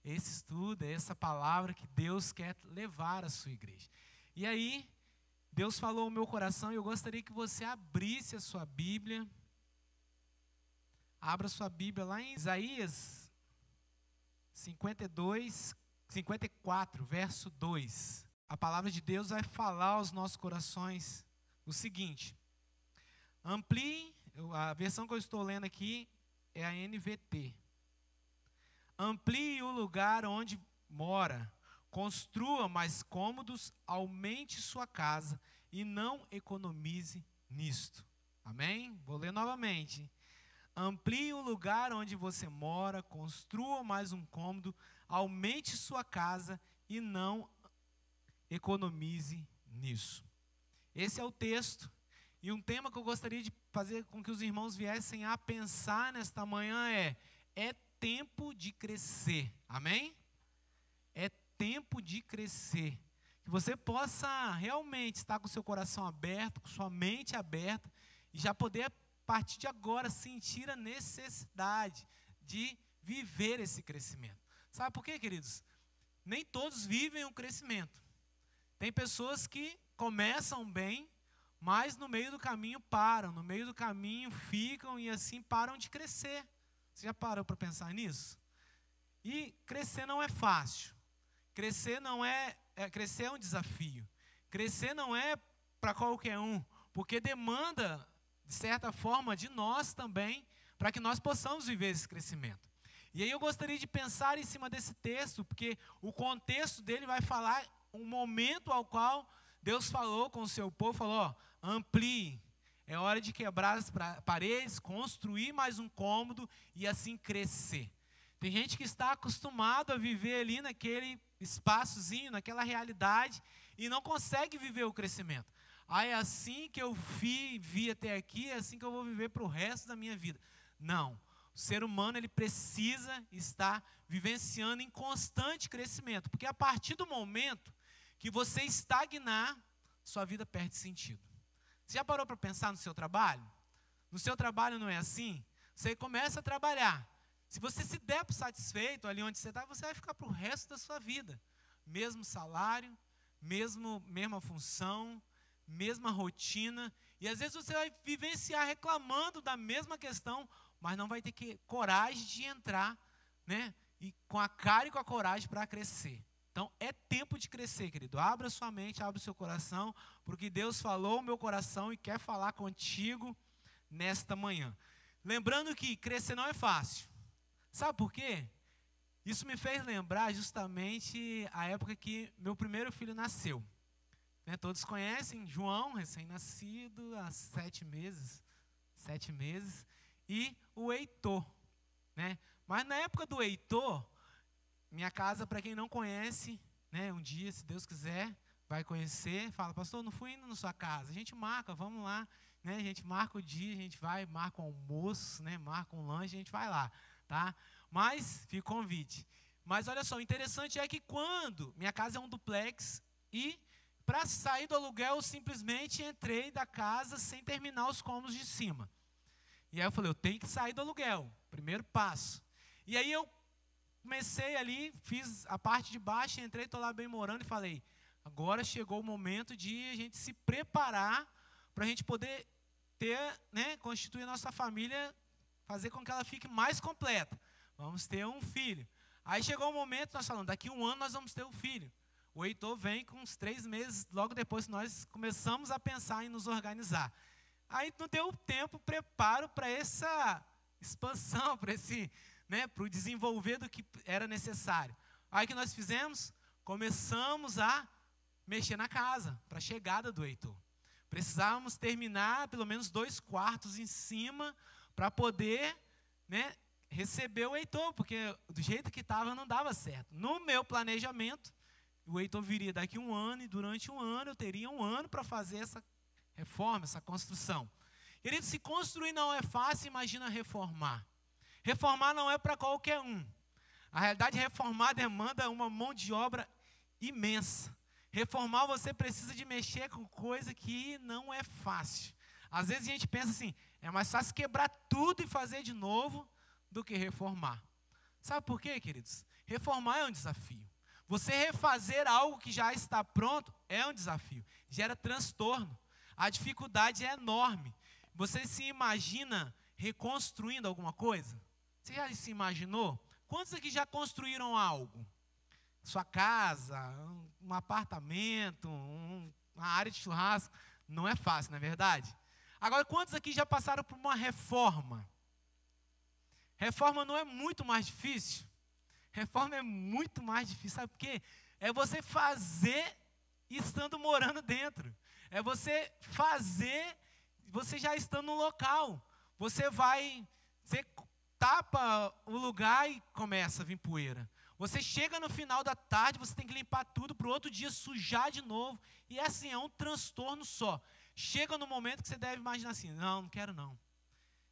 esse estudo, essa palavra que Deus quer levar à sua igreja. E aí, Deus falou ao meu coração e eu gostaria que você abrisse a sua Bíblia. Abra sua Bíblia lá em Isaías 54, verso 2. A palavra de Deus vai falar aos nossos corações o seguinte: amplie, a versão que eu estou lendo aqui é a NVT. Amplie o lugar onde mora, construa mais cômodos, aumente sua casa e não economize nisto. Amém? Vou ler novamente. Amplie o lugar onde você mora, construa mais um cômodo, aumente sua casa e não economize nisso. Esse é o texto. E um tema que eu gostaria de fazer com que os irmãos viessem a pensar nesta manhã é tempo de crescer. Amém? É tempo de crescer. Que você possa realmente estar com o seu coração aberto, com sua mente aberta e já poder, a partir de agora, sentir a necessidade de viver esse crescimento. Sabe por quê, queridos? Nem todos vivem o crescimento. Tem pessoas que começam bem, mas no meio do caminho param, no meio do caminho ficam e assim param de crescer. Você já parou para pensar nisso? E crescer não é fácil. Crescer crescer é um desafio. Crescer não é para qualquer um, porque demanda, de certa forma, de nós também, para que nós possamos viver esse crescimento. E aí eu gostaria de pensar em cima desse texto, porque o contexto dele vai falar um momento ao qual Deus falou com o seu povo, falou, ó, amplie, é hora de quebrar as paredes, construir mais um cômodo e assim crescer. Tem gente que está acostumado a viver ali naquele espaçozinho, naquela realidade, e não consegue viver o crescimento. Ah, é assim que eu vi até aqui, é assim que eu vou viver para o resto da minha vida. Não. O ser humano, ele precisa estar vivenciando em constante crescimento, porque a partir do momento que você estagnar, sua vida perde sentido. Você já parou para pensar no seu trabalho? No seu trabalho não é assim? Você começa a trabalhar. Se você se der por satisfeito ali onde você está, você vai ficar para o resto da sua vida. Mesmo salário, mesma função, mesma rotina. E às vezes você vai vivenciar reclamando da mesma questão, mas não vai ter coragem de entrar, né? E com a cara e com a coragem para crescer. Então, é tempo de crescer, querido. Abra sua mente, abra o seu coração, porque Deus falou ao meu coração e quer falar contigo nesta manhã. Lembrando que crescer não é fácil. Sabe por quê? Isso me fez lembrar justamente a época que meu primeiro filho nasceu. Né, todos conhecem João, recém-nascido, há 7 meses. E o Heitor. Né? Mas na época do Heitor, minha casa, para quem não conhece, né, um dia, se Deus quiser, vai conhecer, fala, pastor, não fui indo na sua casa. A gente marca, vamos lá. Né, a gente marca o dia, a gente vai, marca um almoço, né, marca um lanche, a gente vai lá. Tá? Mas, fica o convite. Mas olha só, o interessante é que quando, minha casa é um duplex, e para sair do aluguel, eu simplesmente entrei da casa sem terminar os cômodos de cima. E aí eu falei, eu tenho que sair do aluguel, primeiro passo. E aí eu comecei ali, fiz a parte de baixo, entrei, estou lá bem morando e falei, agora chegou o momento de a gente se preparar para a gente poder ter, né, constituir a nossa família, fazer com que ela fique mais completa. Vamos ter um filho. Aí chegou o momento, nós falamos, daqui 1 ano nós vamos ter um filho. O Heitor vem com uns 3 meses, logo depois nós começamos a pensar em nos organizar. Aí não deu tempo, preparo para essa expansão, para esse, né, para o desenvolver do que era necessário. Aí o que nós fizemos? Começamos a mexer na casa, para a chegada do Heitor. Precisávamos terminar pelo menos 2 quartos em cima, para poder, né, receber o Heitor, porque do jeito que estava não dava certo. No meu planejamento, o Heitor viria daqui 1 ano, e durante 1 ano eu teria 1 ano para fazer essa reforma, essa construção. Querido, se construir não é fácil, imagina reformar. Reformar não é para qualquer um. A realidade, reformar demanda uma mão de obra imensa. Reformar, você precisa de mexer com coisa que não é fácil. Às vezes a gente pensa assim, é mais fácil quebrar tudo e fazer de novo do que reformar. Sabe por quê, queridos? Reformar é um desafio. Você refazer algo que já está pronto é um desafio. Gera transtorno. A dificuldade é enorme. Você se imagina reconstruindo alguma coisa? Você já se imaginou? Quantos aqui já construíram algo? Sua casa, um apartamento, uma área de churrasco. Não é fácil, não é verdade? Agora, quantos aqui já passaram por uma reforma? Reforma não é muito mais difícil? Reforma é muito mais difícil, sabe por quê? É você fazer estando morando dentro. É você fazer, você já estando no local. Você tapa o lugar e começa a vir poeira. Você chega no final da tarde, você tem que limpar tudo para o outro dia sujar de novo. E assim, é um transtorno só. Chega no momento que você deve imaginar assim, não quero não.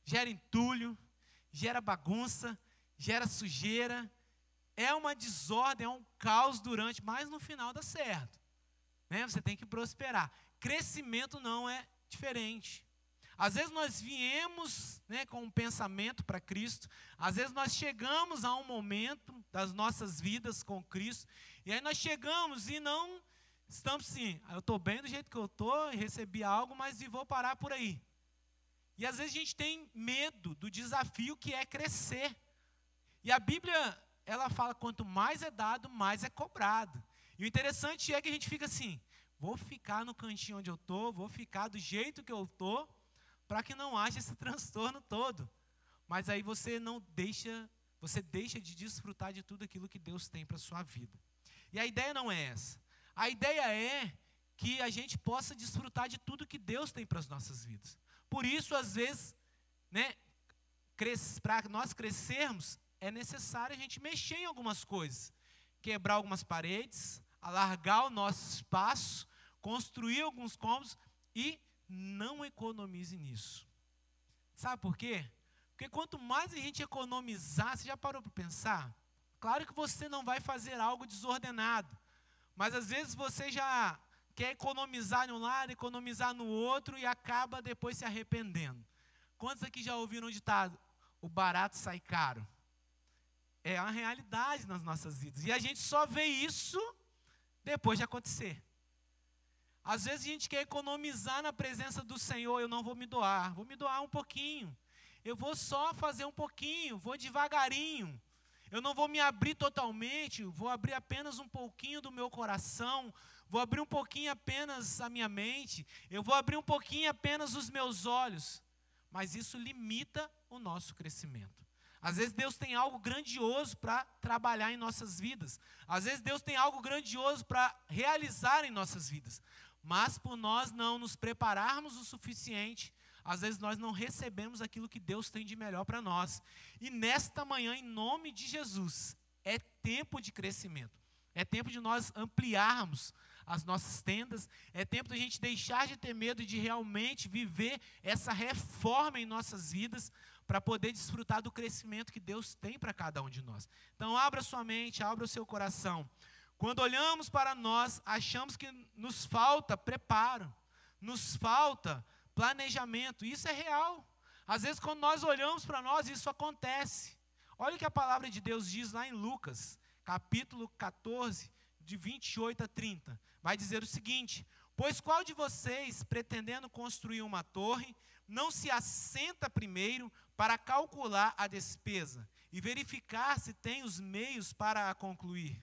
Gera entulho, gera bagunça, gera sujeira. É uma desordem, é um caos durante, mas no final dá certo. Né? Você tem que prosperar. Crescimento não é diferente. Às vezes nós viemos, né, com um pensamento para Cristo, às vezes nós chegamos a um momento das nossas vidas com Cristo, e aí nós chegamos e não estamos assim, eu estou bem do jeito que eu estou, recebi algo, mas vou parar por aí. E às vezes a gente tem medo do desafio que é crescer. E a Bíblia, ela fala, quanto mais é dado, mais é cobrado. E o interessante é que a gente fica assim, vou ficar no cantinho onde eu estou, vou ficar do jeito que eu estou, para que não haja esse transtorno todo. Mas aí você deixa de desfrutar de tudo aquilo que Deus tem para a sua vida. E a ideia não é essa. A ideia é que a gente possa desfrutar de tudo que Deus tem para as nossas vidas. Por isso, às vezes, né, para nós crescermos, é necessário a gente mexer em algumas coisas. Quebrar algumas paredes, alargar o nosso espaço, construir alguns cômodos e não economize nisso. Sabe por quê? Porque quanto mais a gente economizar, você já parou para pensar? Claro que você não vai fazer algo desordenado, mas às vezes você já quer economizar em um lado, economizar no outro e acaba depois se arrependendo. Quantos aqui já ouviram o ditado, o barato sai caro? É uma realidade nas nossas vidas. E a gente só vê isso depois de acontecer. Às vezes a gente quer economizar na presença do Senhor, eu não vou me doar um pouquinho. Eu vou só fazer um pouquinho, vou devagarinho. Eu não vou me abrir totalmente, vou abrir apenas um pouquinho do meu coração, vou abrir um pouquinho apenas a minha mente, eu vou abrir um pouquinho apenas os meus olhos. Mas isso limita o nosso crescimento. Às vezes Deus tem algo grandioso para trabalhar em nossas vidas. Às vezes Deus tem algo grandioso para realizar em nossas vidas. Mas por nós não nos prepararmos o suficiente, às vezes nós não recebemos aquilo que Deus tem de melhor para nós. E nesta manhã, em nome de Jesus, é tempo de crescimento. É tempo de nós ampliarmos as nossas tendas. É tempo de a gente deixar de ter medo de realmente viver essa reforma em nossas vidas, para poder desfrutar do crescimento que Deus tem para cada um de nós. Então abra sua mente, abra o seu coração. Quando olhamos para nós, achamos que nos falta preparo, nos falta planejamento. Isso é real. Às vezes quando nós olhamos para nós, isso acontece. Olha o que a palavra de Deus diz lá em Lucas, capítulo 14, de 28 a 30. Vai dizer o seguinte: pois qual de vocês, pretendendo construir uma torre, não se assenta primeiro para calcular a despesa e verificar se tem os meios para a concluir?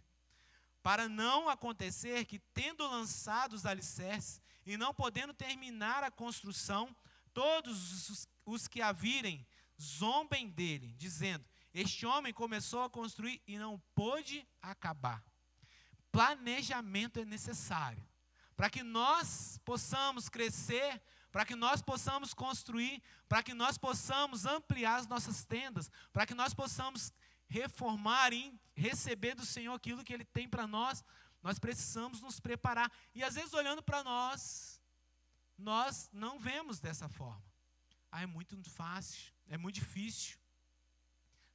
Para não acontecer que, tendo lançado os alicerces e não podendo terminar a construção, todos os que a virem zombem dele, dizendo: este homem começou a construir e não pôde acabar. Planejamento é necessário para que nós possamos crescer, para que nós possamos construir, para que nós possamos ampliar as nossas tendas, para que nós possamos reformar e receber do Senhor aquilo que Ele tem para nós. Nós precisamos nos preparar. E às vezes olhando para nós não vemos dessa forma. É muito fácil, é muito difícil.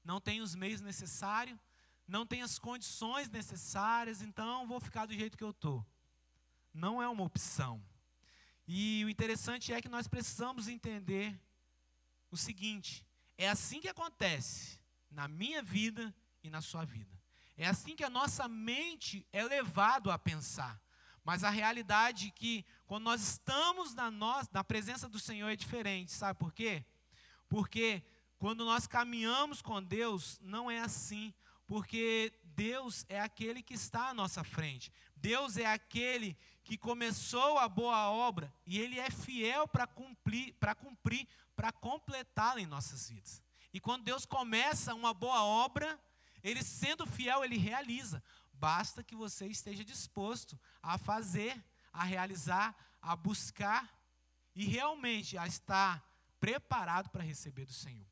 Não tenho os meios necessários, não tenho as condições necessárias, então vou ficar do jeito que eu estou. Não é uma opção. E o interessante é que nós precisamos entender o seguinte: é assim que acontece na minha vida e na sua vida. É assim que a nossa mente é levado a pensar. Mas a realidade é que quando nós estamos na presença do Senhor é diferente. Sabe por quê? Porque quando nós caminhamos com Deus, não é assim. Porque Deus é aquele que está à nossa frente. Deus é aquele que começou a boa obra e Ele é fiel para completá-la em nossas vidas. E quando Deus começa uma boa obra, Ele sendo fiel, Ele realiza. Basta que você esteja disposto a fazer, a realizar, a buscar e realmente a estar preparado para receber do Senhor.